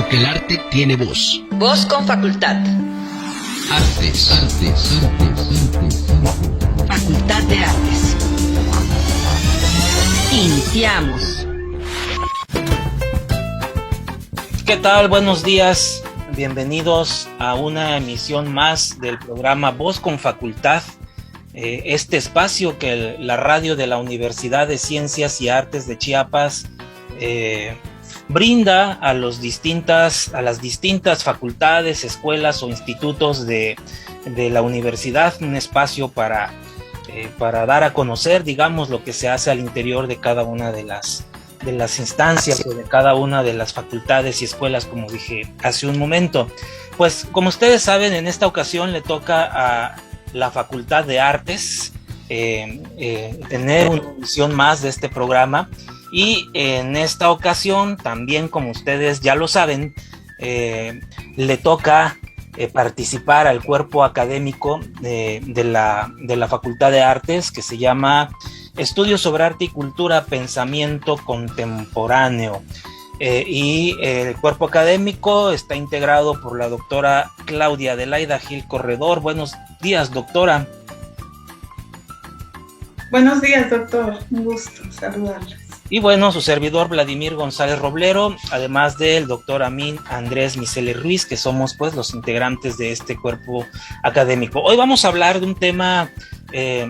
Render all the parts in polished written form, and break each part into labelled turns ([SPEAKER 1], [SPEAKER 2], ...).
[SPEAKER 1] porque el arte tiene voz.
[SPEAKER 2] Voz con facultad.
[SPEAKER 1] Artes.
[SPEAKER 2] Facultad de Artes. Iniciamos.
[SPEAKER 3] ¿Qué tal? Buenos días. Bienvenidos a una emisión más del programa Voz con Facultad. Este espacio que la radio de la Universidad de Ciencias y Artes de Chiapas brinda a las distintas facultades, escuelas o institutos de la universidad, un espacio para dar a conocer, digamos, lo que se hace al interior de cada una de las instancias o de cada una de las facultades y escuelas, como dije hace un momento. Pues como ustedes saben, en esta ocasión le toca a la Facultad de Artes tener una emisión más de este programa, y en esta ocasión también, como ustedes ya lo saben, le toca participar al cuerpo académico de la Facultad de Artes, que se llama Estudios sobre Arte y Cultura, Pensamiento Contemporáneo. Y el cuerpo académico está integrado por la doctora Claudia Adelaida Gil Corredor. Buenos días, doctora.
[SPEAKER 4] Buenos días, doctor. Un gusto saludarles.
[SPEAKER 3] Y bueno, su servidor Vladimir González Roblero, además del doctor Amin Andrés Miceli Ruiz, que somos pues los integrantes de este cuerpo académico. Hoy vamos a hablar de un tema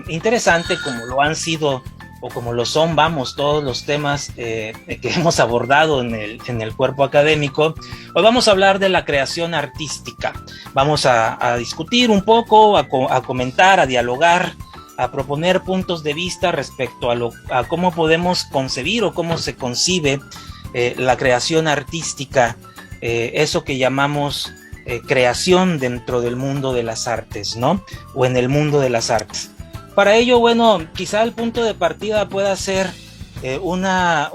[SPEAKER 3] interesante, como lo han sido o como lo son, todos los temas que hemos abordado en el cuerpo académico. Hoy vamos a hablar de la creación artística. Vamos a discutir un poco, a comentar, a dialogar, a proponer puntos de vista respecto a cómo podemos concebir o cómo se concibe la creación artística, eso que llamamos creación dentro del mundo de las artes, ¿no? O en el mundo de las artes. Para ello, bueno, quizá el punto de partida pueda ser una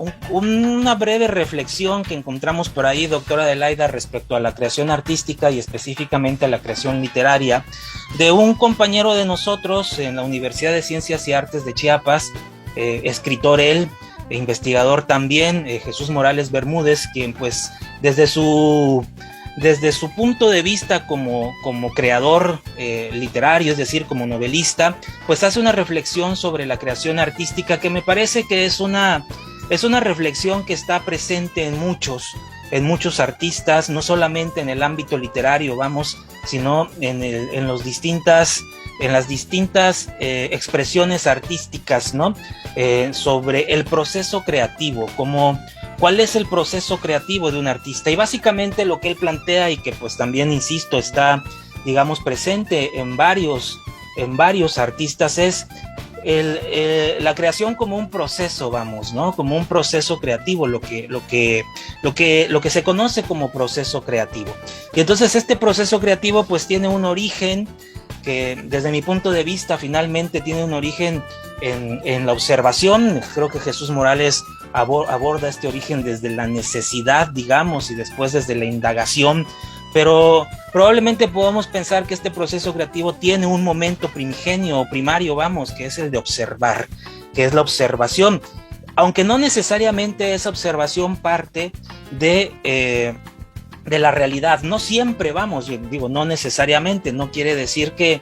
[SPEAKER 3] breve reflexión que encontramos por ahí, doctora Adelaida, respecto a la creación artística y específicamente a la creación literaria de un compañero de nosotros en la Universidad de Ciencias y Artes de Chiapas, escritor él, investigador también, Jesús Morales Bermúdez, quien pues desde su punto de vista como creador literario, es decir, como novelista, pues hace una reflexión sobre la creación artística que me parece que es una reflexión que está presente en muchos artistas, no solamente en el ámbito literario, sino en las distintas expresiones artísticas, ¿no? Sobre el proceso creativo, ¿cuál es el proceso creativo de un artista? Y básicamente lo que él plantea, y que pues también, insisto, está, digamos, presente en varios artistas, es la creación como un proceso, ¿no? Como un proceso creativo, lo que se conoce como proceso creativo. Y entonces este proceso creativo pues tiene un origen que, desde mi punto de vista, finalmente tiene un origen en la observación. Creo que Jesús Morales aborda este origen desde la necesidad, digamos, y después desde la indagación, pero probablemente podamos pensar que este proceso creativo tiene un momento primigenio o primario, que es el de observar, que es la observación, aunque no necesariamente esa observación parte de la realidad. No siempre, no necesariamente, no quiere decir que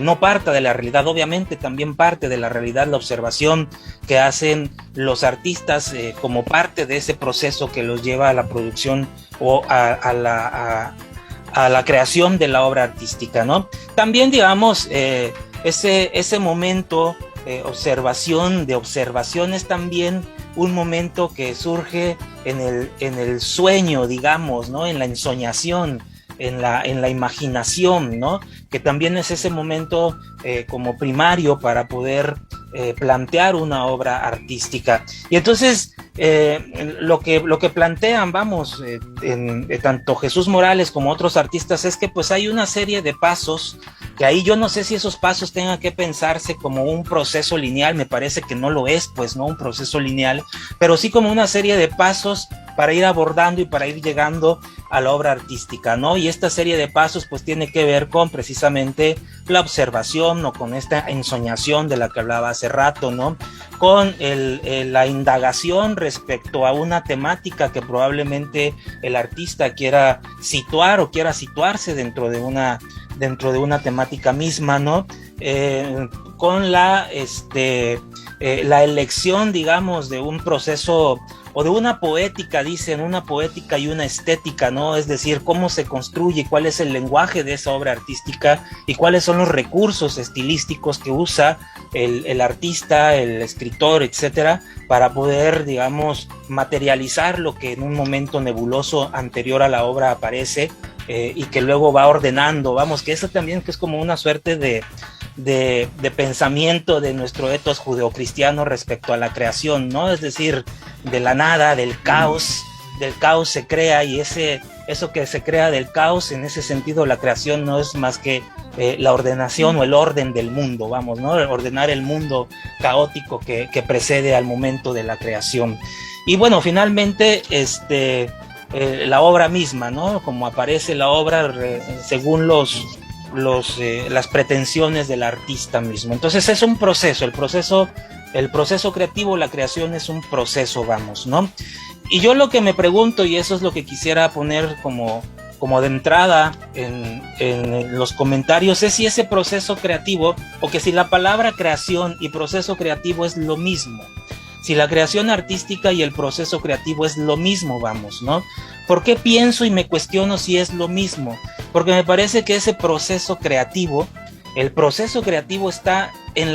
[SPEAKER 3] no parta de la realidad. Obviamente también parte de la realidad la observación que hacen los artistas como parte de ese proceso que los lleva a la producción o a la creación de la obra artística, ¿no? También, digamos, ese momento de observación es también un momento que surge en el sueño, digamos, ¿no? En la ensoñación, en la imaginación, ¿no? Que también es ese momento como primario para poder plantear una obra artística. Y entonces lo que plantean, tanto Jesús Morales como otros artistas, es que pues hay una serie de pasos, que ahí yo no sé si esos pasos tengan que pensarse como un proceso lineal. Me parece que no lo es, pues, no un proceso lineal, pero sí como una serie de pasos para ir abordando y para ir llegando a la obra artística, ¿no? Y esta serie de pasos pues tiene que ver con precisamente la observación o con esta ensoñación de la que hablaba hace rato, ¿no? Con la indagación respecto a una temática que probablemente el artista quiera situar o quiera situarse dentro de una temática misma, ¿no? Con la elección, digamos, de un proceso o de una poética, dicen, una poética y una estética, ¿no? Es decir, cómo se construye, cuál es el lenguaje de esa obra artística y cuáles son los recursos estilísticos que usa el artista, el escritor, etcétera, para poder, digamos, materializar lo que en un momento nebuloso anterior a la obra aparece y que luego va ordenando, vamos, que eso también que es como una suerte de pensamiento de nuestro etos judeocristiano respecto a la creación, ¿no? Es decir, de la nada, del caos se crea, y eso que se crea del caos, en ese sentido la creación no es más que la ordenación o el orden del mundo, vamos, ¿no? Ordenar el mundo caótico que precede al momento de la creación. Y bueno, finalmente, la obra misma, ¿no? Como aparece la obra según las pretensiones del artista mismo. Entonces es un proceso, el proceso creativo, la creación es un proceso, vamos, ¿no? Y yo lo que me pregunto, y eso es lo que quisiera poner como de entrada en los comentarios, es si ese proceso creativo, o que si la palabra creación y proceso creativo es lo mismo, si la creación artística y el proceso creativo es lo mismo, vamos, ¿no? ¿Por qué pienso y me cuestiono si es lo mismo? Porque me parece que ese proceso creativo, el proceso creativo está en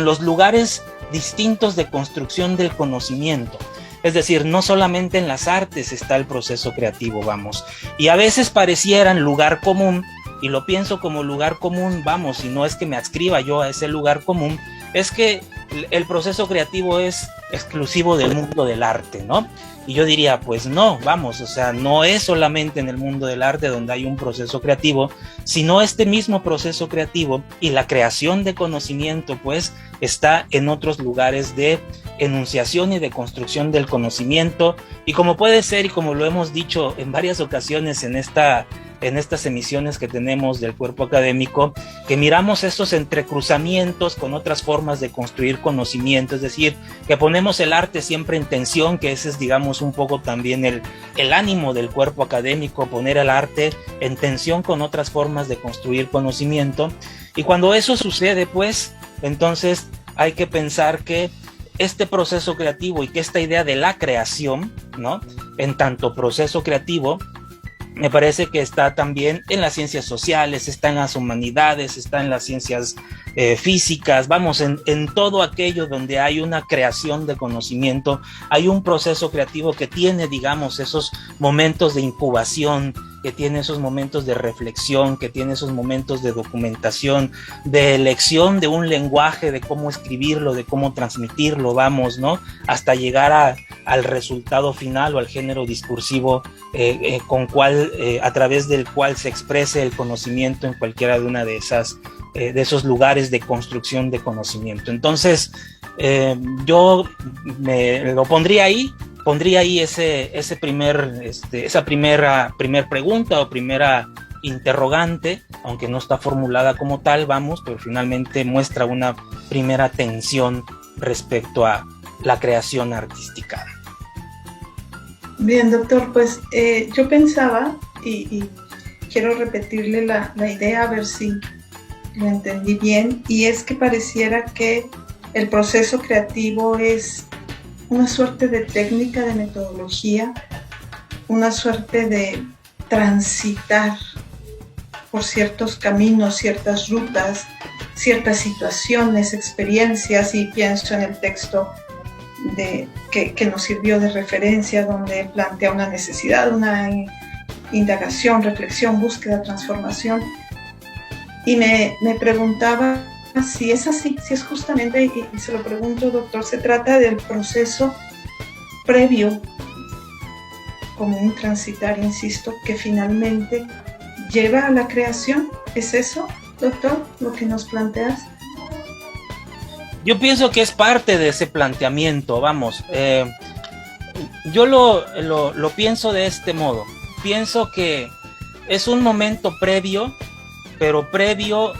[SPEAKER 3] los lugares distintos de construcción del conocimiento. Es decir, no solamente en las artes está el proceso creativo, vamos. Y a veces parecieran lugar común, y lo pienso como lugar común, vamos, y no es que me adscriba yo a ese lugar común, es que el proceso creativo es exclusivo del mundo del arte, ¿no? Y yo diría, pues no, vamos, o sea, no es solamente en el mundo del arte donde hay un proceso creativo, sino este mismo proceso creativo y la creación de conocimiento, pues, está en otros lugares de enunciación y de construcción del conocimiento. Y como puede ser, y como lo hemos dicho en varias ocasiones en estas emisiones que tenemos del cuerpo académico, que miramos estos entrecruzamientos con otras formas de construir conocimiento, es decir, que ponemos el arte siempre en tensión, que ese es, digamos, un poco también el ánimo del cuerpo académico, poner el arte en tensión con otras formas de construir conocimiento. Y cuando eso sucede, pues, entonces hay que pensar que este proceso creativo y que esta idea de la creación, ¿no? En tanto proceso creativo, me parece que está también en las ciencias sociales, está en las humanidades, está en las ciencias físicas, vamos, en todo aquello donde hay una creación de conocimiento, hay un proceso creativo que tiene, digamos, esos momentos de incubación, que tiene esos momentos de reflexión, que tiene esos momentos de documentación, de elección de un lenguaje, de cómo escribirlo, de cómo transmitirlo, vamos, ¿no? Hasta llegar al resultado final o al género discursivo a través del cual se exprese el conocimiento en cualquiera de una de esos lugares de construcción de conocimiento. Entonces, yo me lo pondría ahí esa primera pregunta o primera interrogante, aunque no está formulada como tal, vamos, pero finalmente muestra una primera tensión respecto a la creación artística.
[SPEAKER 4] Bien, doctor, pues yo pensaba, y quiero repetirle la idea a ver si lo entendí bien, y es que pareciera que el proceso creativo es una suerte de técnica, de metodología, una suerte de transitar por ciertos caminos, ciertas rutas, ciertas situaciones, experiencias, y pienso en el texto que nos sirvió de referencia, donde plantea una necesidad, una indagación, reflexión, búsqueda, transformación. Y me preguntaba si es así, si es justamente, y se lo pregunto, doctor, se trata del proceso previo, como un transitar, insisto, que finalmente lleva a la creación. ¿Es eso, doctor, lo que nos planteas?
[SPEAKER 3] Yo pienso que es parte de ese planteamiento, vamos. yo lo pienso de este modo. Pienso que es un momento previo, pero previo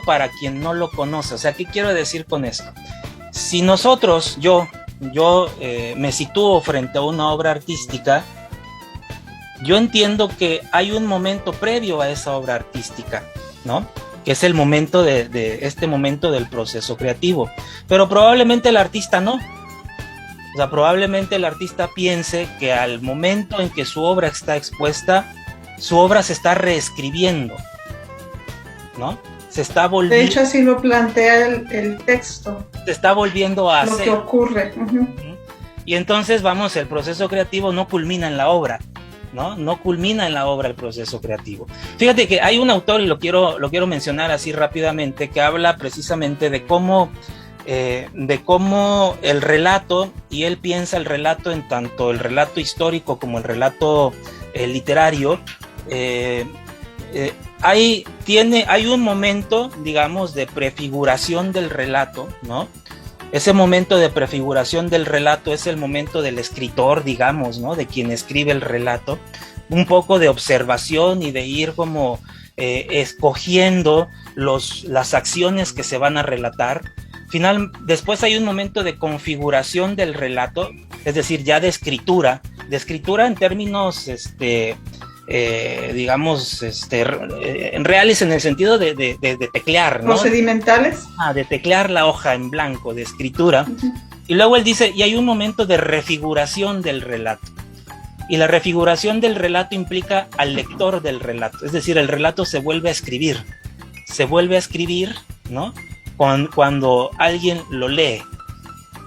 [SPEAKER 3] para quien no lo conoce. O sea, ¿qué quiero decir con esto? Si nosotros, yo me sitúo frente a una obra artística, yo entiendo que hay un momento previo a esa obra artística, ¿no? Que es el momento de este momento del proceso creativo. Pero probablemente el artista no. O sea, probablemente el artista piense que al momento en que su obra está expuesta, su obra se está reescribiendo, ¿no? Se está volviendo...
[SPEAKER 4] De hecho, así lo plantea el texto.
[SPEAKER 3] Se está volviendo a
[SPEAKER 4] lo
[SPEAKER 3] hacer.
[SPEAKER 4] Que ocurre. Uh-huh.
[SPEAKER 3] Y entonces, vamos, el proceso creativo no culmina en la obra, ¿no? No culmina en la obra el proceso creativo. Fíjate que hay un autor, y lo quiero mencionar así rápidamente, que habla precisamente de cómo el relato, y él piensa el relato en tanto el relato histórico como el relato literario, hay un momento, digamos, de prefiguración del relato, ¿no? Ese momento de prefiguración del relato es el momento del escritor, digamos, ¿no? De quien escribe el relato, un poco de observación y de ir como escogiendo las acciones que se van a relatar. Después hay un momento de configuración del relato, es decir, ya de escritura en términos, digamos, reales en el sentido de teclear, ¿no?
[SPEAKER 4] Procedimentales.
[SPEAKER 3] De teclear la hoja en blanco, de escritura. Uh-huh. Y luego él dice, y hay un momento de refiguración del relato. Y la refiguración del relato implica al lector del relato, es decir, el relato se vuelve a escribir, ¿no? Cuando alguien lo lee.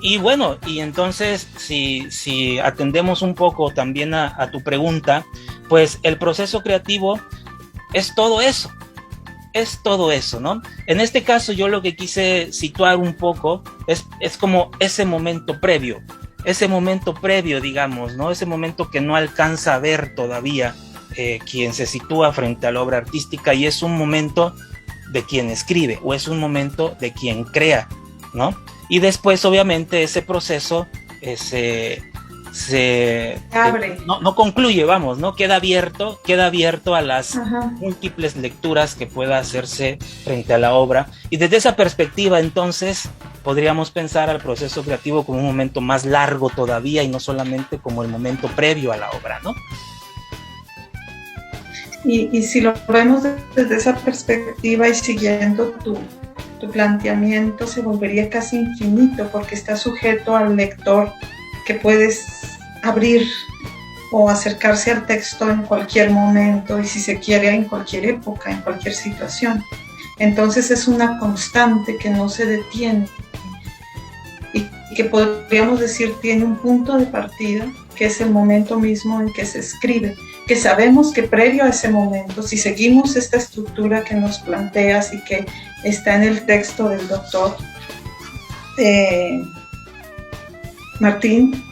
[SPEAKER 3] Y bueno, y entonces si atendemos un poco también a tu pregunta, pues el proceso creativo es todo eso, ¿no? En este caso yo lo que quise situar un poco es como ese momento previo, digamos, ¿no? Ese momento que no alcanza a ver todavía quien se sitúa frente a la obra artística, y es un momento de quien escribe, o es un momento de quien crea, ¿no? Y después, obviamente, ese proceso se abre. No concluye, vamos, ¿no? Queda abierto a las múltiples lecturas que pueda hacerse frente a la obra. Y desde esa perspectiva, entonces, podríamos pensar al proceso creativo como un momento más largo todavía, y no solamente como el momento previo a la obra, ¿no?
[SPEAKER 4] Y si lo vemos desde esa perspectiva y siguiendo tu planteamiento, se volvería casi infinito, porque está sujeto al lector, que puedes abrir o acercarse al texto en cualquier momento, y si se quiere en cualquier época, en cualquier situación. Entonces es una constante que no se detiene, y que podríamos decir tiene un punto de partida, que es el momento mismo en que se escribe, que sabemos que previo a ese momento, si seguimos esta estructura que nos planteas y que está en el texto del doctor Martín,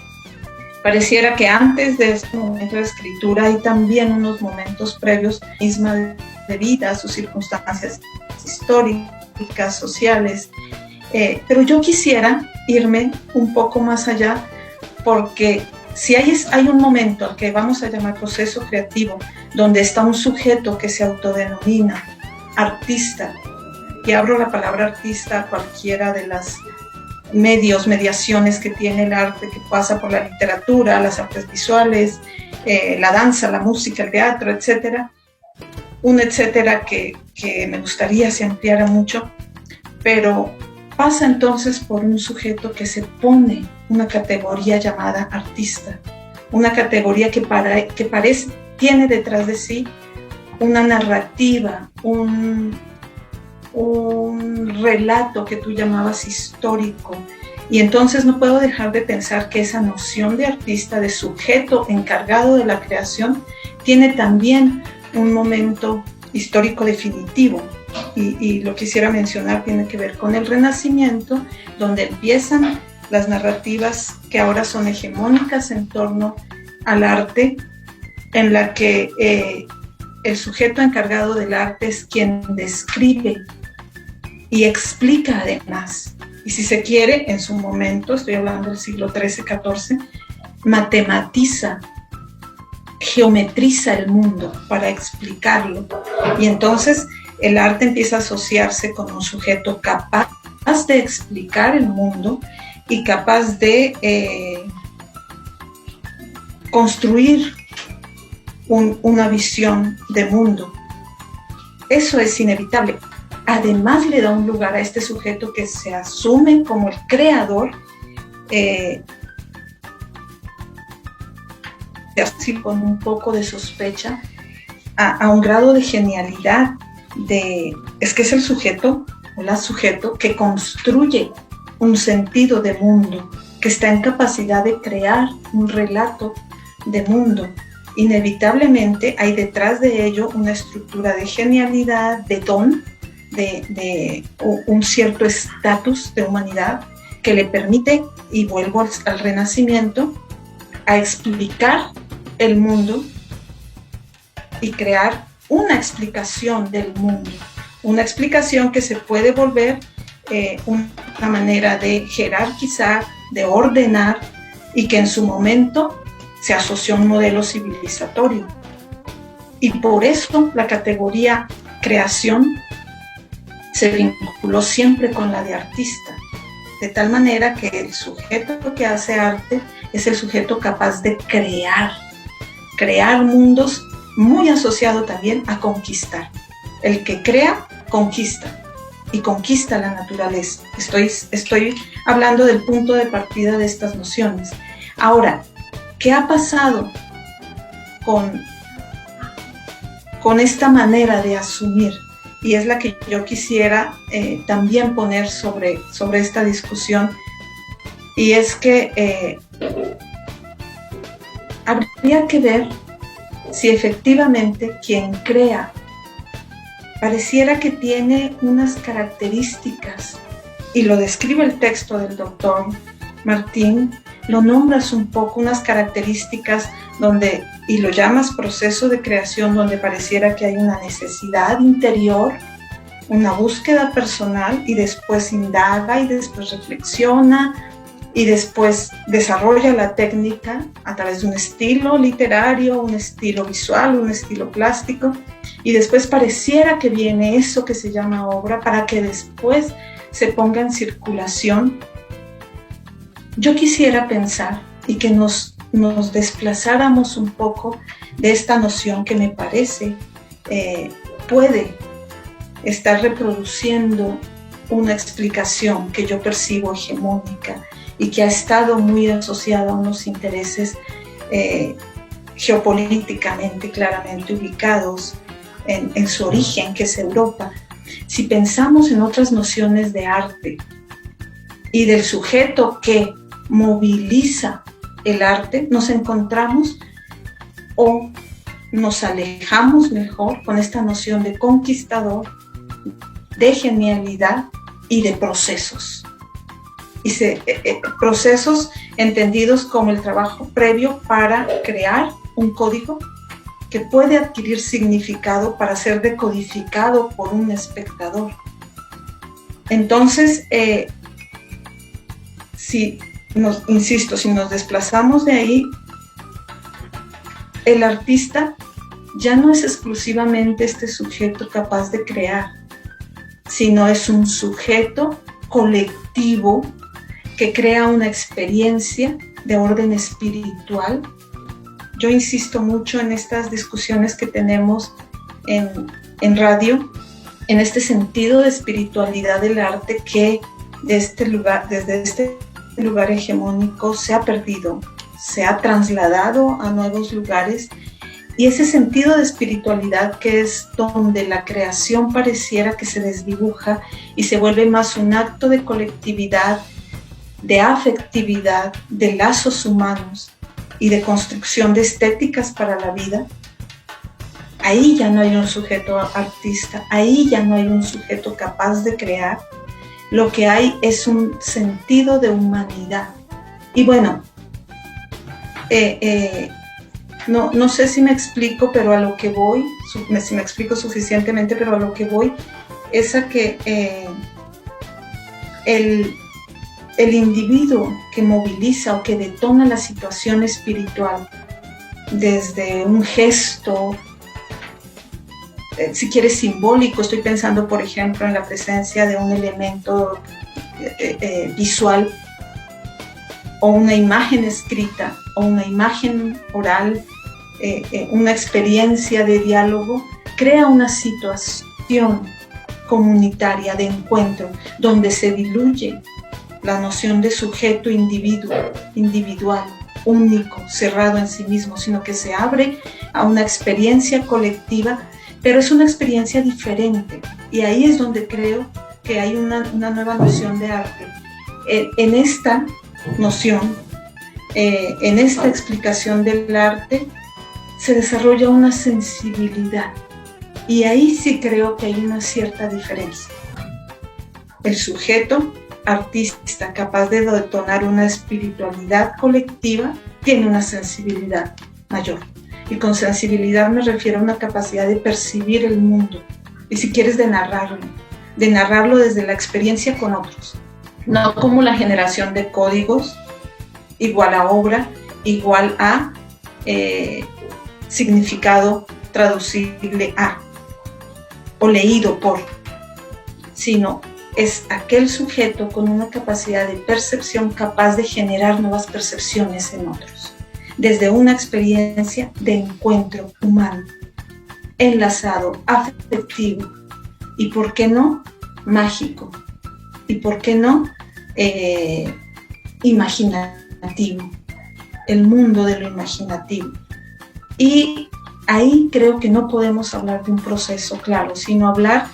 [SPEAKER 4] pareciera que antes de este momento de escritura hay también unos momentos previos misma de vida, sus circunstancias históricas, sociales, pero yo quisiera irme un poco más allá, porque si hay un momento al que vamos a llamar proceso creativo, donde está un sujeto que se autodenomina artista, y abro la palabra artista a cualquiera de las mediaciones que tiene el arte, que pasa por la literatura, las artes visuales, la danza, la música, el teatro, etcétera, un etcétera que me gustaría se ampliara mucho, pero pasa entonces por un sujeto que se pone una categoría llamada artista, una categoría que tiene detrás de sí una narrativa, un relato que tú llamabas histórico, y entonces no puedo dejar de pensar que esa noción de artista, de sujeto encargado de la creación, tiene también un momento histórico definitivo. Y lo quisiera mencionar, tiene que ver con el Renacimiento, donde empiezan las narrativas que ahora son hegemónicas en torno al arte, en la que el sujeto encargado del arte es quien describe y explica además, y si se quiere, en su momento, estoy hablando del siglo XIII, XIV, matematiza, geometriza el mundo para explicarlo. Y entonces el arte empieza a asociarse con un sujeto capaz de explicar el mundo y capaz de construir una visión de mundo. Eso es inevitable. Además le da un lugar a este sujeto que se asume como el creador, así con un poco de sospecha, a un grado de genialidad, es que es el sujeto o la sujeto que construye un sentido de mundo, que está en capacidad de crear un relato de mundo. Inevitablemente hay detrás de ello una estructura de genialidad, de don, de un cierto estatus de humanidad que le permite, y vuelvo al Renacimiento, a explicar el mundo y crear una explicación del mundo, una explicación que se puede volver una manera de jerarquizar, de ordenar, y que en su momento se asoció a un modelo civilizatorio. Y por eso la categoría creación se vinculó siempre con la de artista, de tal manera que el sujeto que hace arte es el sujeto capaz de crear mundos, muy asociado también a conquistar. El que crea, conquista, y conquista la naturaleza. Estoy hablando del punto de partida de estas nociones. Ahora, ¿qué ha pasado con esta manera de asumir? Y es la que yo quisiera también poner sobre esta discusión, y es que habría que ver si efectivamente quien crea pareciera que tiene unas características, y lo describe el texto del doctor Martín, lo nombras un poco, unas características donde, y lo llamas proceso de creación, donde pareciera que hay una necesidad interior, una búsqueda personal, y después indaga y después reflexiona y después desarrolla la técnica a través de un estilo literario, un estilo visual, un estilo plástico, y después pareciera que viene eso que se llama obra para que después se ponga en circulación. Yo quisiera pensar y que nos desplazáramos un poco de esta noción que me parece puede estar reproduciendo una explicación que yo percibo hegemónica y que ha estado muy asociada a unos intereses geopolíticamente claramente ubicados en su origen, que es Europa. Si pensamos en otras nociones de arte y del sujeto que moviliza el arte, nos encontramos o nos alejamos mejor con esta noción de conquistador, de genialidad y de procesos. Y procesos entendidos como el trabajo previo para crear un código que puede adquirir significado para ser decodificado por un espectador. Entonces, si nos desplazamos de ahí, el artista ya no es exclusivamente este sujeto capaz de crear, sino es un sujeto colectivo que crea una experiencia de orden espiritual. Yo insisto mucho en estas discusiones que tenemos en radio, en este sentido de espiritualidad del arte que desde este lugar hegemónico se ha perdido, se ha trasladado a nuevos lugares, y ese sentido de espiritualidad que es donde la creación pareciera que se desdibuja y se vuelve más un acto de colectividad, de afectividad, de lazos humanos y de construcción de estéticas para la vida. Ahí ya no hay un sujeto artista, ahí ya no hay un sujeto capaz de crear. Lo que hay es un sentido de humanidad. Y bueno, no sé si me explico, pero a lo que voy, si me explico suficientemente, pero a lo que voy es a que el individuo que moviliza o que detona la situación espiritual desde un gesto, si quieres simbólico, estoy pensando por ejemplo en la presencia de un elemento visual o una imagen escrita o una imagen oral, una experiencia de diálogo, crea una situación comunitaria de encuentro donde se diluye la noción de sujeto individual, único, cerrado en sí mismo, sino que se abre a una experiencia colectiva, pero es una experiencia diferente. Y ahí es donde creo que hay una nueva noción de arte. En esta noción, en esta explicación del arte, se desarrolla una sensibilidad. Y ahí sí creo que hay una cierta diferencia. El sujeto artista capaz de detonar una espiritualidad colectiva tiene una sensibilidad mayor. Y con sensibilidad me refiero a una capacidad de percibir el mundo. Y si quieres, de narrarlo desde la experiencia con otros. No como la generación de códigos igual a obra, igual a significado traducible a o leído por, sino es aquel sujeto con una capacidad de percepción capaz de generar nuevas percepciones en otros, desde una experiencia de encuentro humano, enlazado, afectivo y, ¿por qué no?, mágico, y, ¿por qué no?, imaginativo, el mundo de lo imaginativo. Y ahí creo que no podemos hablar de un proceso claro, sino hablar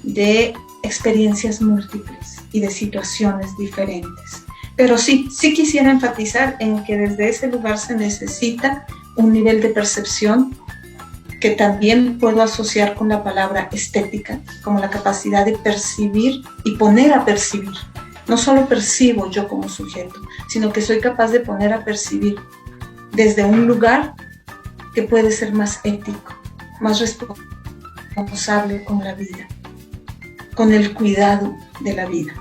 [SPEAKER 4] de experiencias múltiples y de situaciones diferentes. Pero sí quisiera enfatizar en que desde ese lugar se necesita un nivel de percepción que también puedo asociar con la palabra estética, como la capacidad de percibir y poner a percibir. No solo percibo yo como sujeto, sino que soy capaz de poner a percibir desde un lugar que puede ser más ético, más responsable con la vida, con el cuidado de la vida.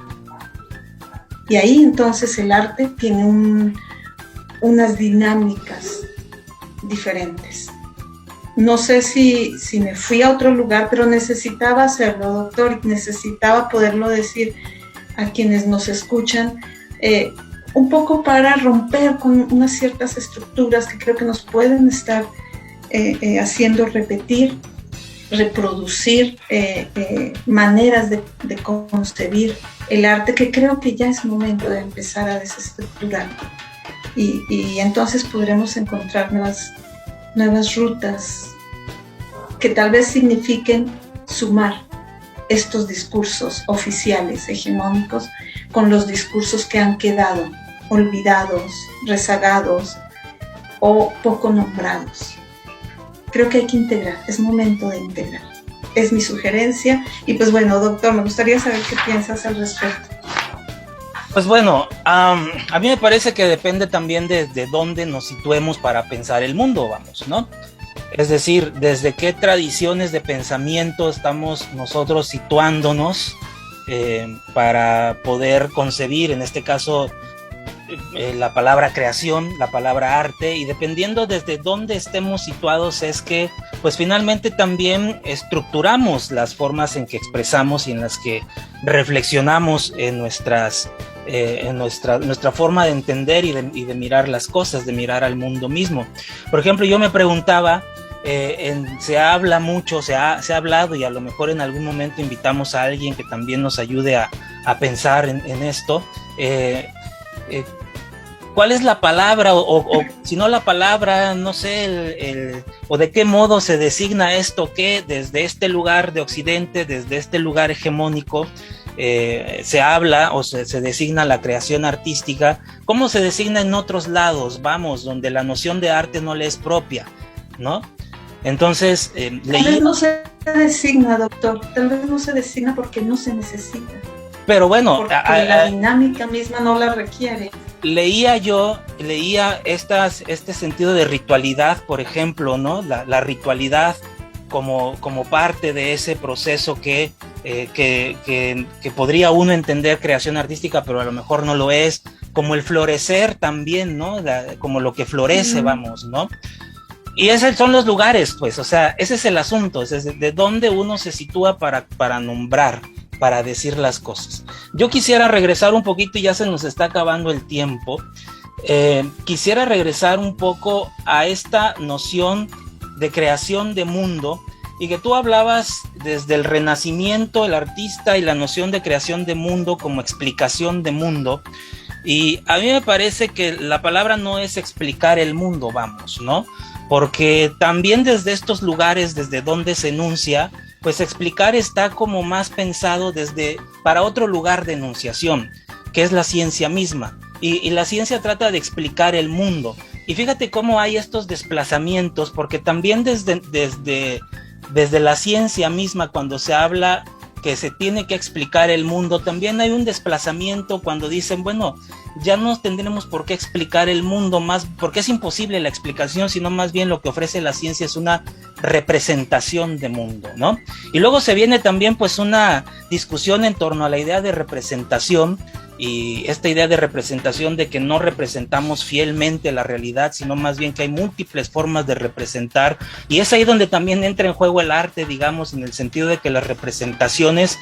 [SPEAKER 4] Y ahí entonces el arte tiene unas dinámicas diferentes. No sé si me fui a otro lugar, pero necesitaba hacerlo, doctor, y necesitaba poderlo decir a quienes nos escuchan, un poco para romper con unas ciertas estructuras que creo que nos pueden estar haciendo repetir, reproducir maneras de concebir el arte, que creo que ya es momento de empezar a desestructurar. Y entonces podremos encontrar nuevas rutas que tal vez signifiquen sumar estos discursos oficiales, hegemónicos, con los discursos que han quedado olvidados, rezagados o poco nombrados. Creo que hay que integrar, es momento de integrar. Es mi sugerencia. Y pues bueno, doctor, me gustaría saber qué piensas al respecto.
[SPEAKER 3] Pues bueno, a mí me parece que depende también de dónde nos situemos para pensar el mundo, vamos, ¿no? Es decir, desde qué tradiciones de pensamiento estamos nosotros situándonos para poder concebir, en este caso, la palabra creación, la palabra arte, y dependiendo desde dónde estemos situados es que pues finalmente también estructuramos las formas en que expresamos y en las que reflexionamos en nuestra forma de entender y de mirar las cosas, de mirar al mundo mismo. Por ejemplo, yo me preguntaba, se habla mucho, se ha hablado, y a lo mejor en algún momento invitamos a alguien que también nos ayude a pensar en esto, ¿cuál es la palabra o si no la palabra, no sé, o de qué modo se designa esto que desde este lugar de Occidente, desde este lugar hegemónico, se habla o se designa la creación artística? ¿Cómo se designa en otros lados, vamos, donde la noción de arte no le es propia, ¿no? Entonces,
[SPEAKER 4] tal vez no se designa, doctor, tal vez no se designa porque no se necesita.
[SPEAKER 3] Pero bueno,
[SPEAKER 4] porque la dinámica misma no la requiere.
[SPEAKER 3] Leía este sentido de ritualidad, por ejemplo, ¿no? La ritualidad como parte de ese proceso que que podría uno entender creación artística, pero a lo mejor no lo es, como el florecer también, ¿no? Como lo que florece, vamos, ¿no? Y esos son los lugares, pues, o sea, ese es el asunto, es de dónde uno se sitúa para nombrar, para decir las cosas. Yo quisiera regresar un poquito, y ya se nos está acabando el tiempo, quisiera regresar un poco a esta noción de creación de mundo, y que tú hablabas desde el Renacimiento, el artista y la noción de creación de mundo como explicación de mundo, y a mí me parece que la palabra no es explicar el mundo, vamos, ¿no? Porque también desde estos lugares, desde donde se enuncia, pues explicar está como más pensado para otro lugar de enunciación, que es la ciencia misma, y la ciencia trata de explicar el mundo, y fíjate cómo hay estos desplazamientos, porque también desde la ciencia misma, cuando se habla que se tiene que explicar el mundo, también hay un desplazamiento cuando dicen, bueno, ya no tendremos por qué explicar el mundo más, porque es imposible la explicación, sino más bien lo que ofrece la ciencia es una representación de mundo, ¿no? Y luego se viene también pues una discusión en torno a la idea de representación, y esta idea de representación de que no representamos fielmente la realidad, sino más bien que hay múltiples formas de representar, y es ahí donde también entra en juego el arte, digamos, en el sentido de que las representaciones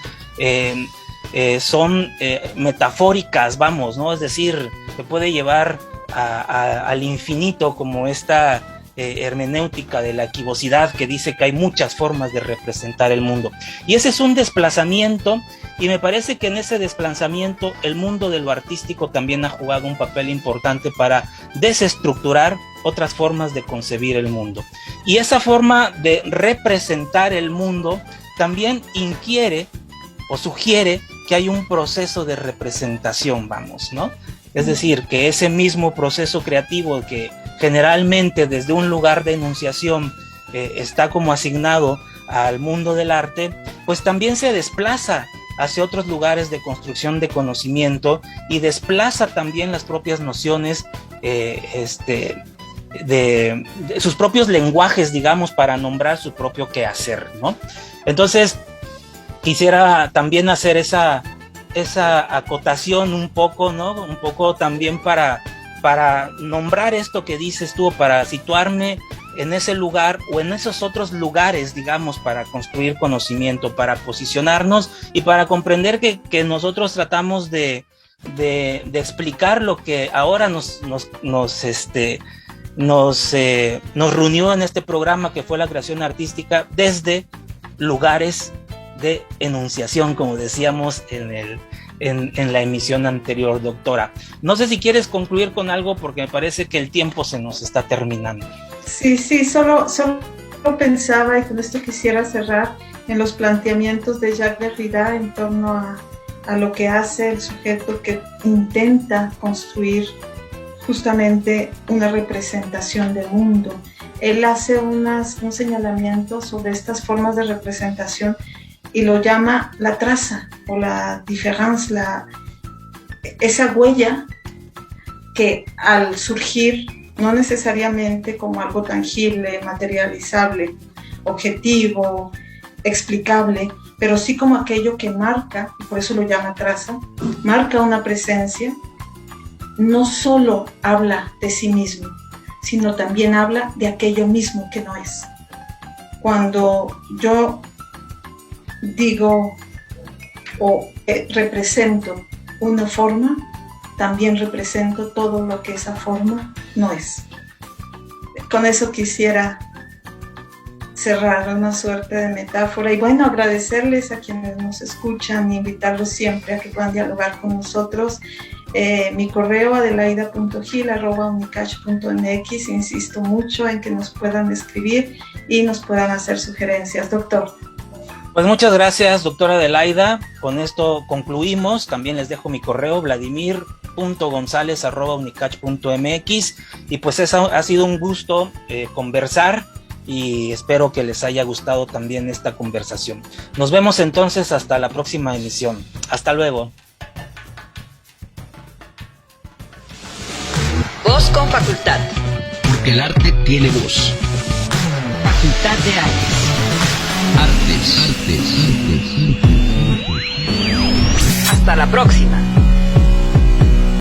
[SPEAKER 3] son metafóricas, vamos, ¿no? Es decir, se puede llevar al infinito, como esta hermenéutica de la equivocidad que dice que hay muchas formas de representar el mundo, y ese es un desplazamiento, y me parece que en ese desplazamiento el mundo de lo artístico también ha jugado un papel importante para desestructurar otras formas de concebir el mundo, y esa forma de representar el mundo también inquiere o sugiere que hay un proceso de representación, vamos, ¿no? Es decir, que ese mismo proceso creativo que generalmente desde un lugar de enunciación está como asignado al mundo del arte, pues también se desplaza hacia otros lugares de construcción de conocimiento, y desplaza también las propias nociones de sus propios lenguajes, digamos, para nombrar su propio quehacer, ¿no? Entonces, quisiera también hacer esa acotación un poco, ¿no? Un poco también para nombrar esto que dices tú, para situarme en ese lugar o en esos otros lugares, digamos, para construir conocimiento, para posicionarnos y para comprender que nosotros tratamos de explicar lo que ahora nos reunió en este programa, que fue la creación artística, desde lugares de enunciación, como decíamos en la emisión anterior, doctora. No sé si quieres concluir con algo, porque me parece que el tiempo se nos está terminando.
[SPEAKER 4] Sí, solo pensaba, y con esto quisiera cerrar, en los planteamientos de Jacques Derrida en torno a lo que hace el sujeto que intenta construir justamente una representación del mundo. Él hace un señalamiento sobre estas formas de representación y lo llama la traza o la différence, esa huella que al surgir, no necesariamente como algo tangible, materializable, objetivo, explicable, pero sí como aquello que marca, y por eso lo llama traza, marca una presencia, no solo habla de sí mismo, sino también habla de aquello mismo que no es. Cuando yo digo o represento una forma, también represento todo lo que esa forma no es. Con eso quisiera cerrar una suerte de metáfora y bueno, agradecerles a quienes nos escuchan y invitarlos siempre a que puedan dialogar con nosotros. Mi correo adelaida.gil@unicach.mx. Insisto mucho en que nos puedan escribir y nos puedan hacer sugerencias. Doctor.
[SPEAKER 3] Pues muchas gracias, doctora Adelaida. Con esto concluimos. También les dejo mi correo, vladimir.gonzalez@unicach.mx. Y pues ha sido un gusto conversar y espero que les haya gustado también esta conversación. Nos vemos entonces hasta la próxima emisión. Hasta luego.
[SPEAKER 2] Voz con facultad.
[SPEAKER 1] Porque el arte tiene voz.
[SPEAKER 2] Facultad de Artes.
[SPEAKER 1] Artes.
[SPEAKER 2] Hasta la próxima.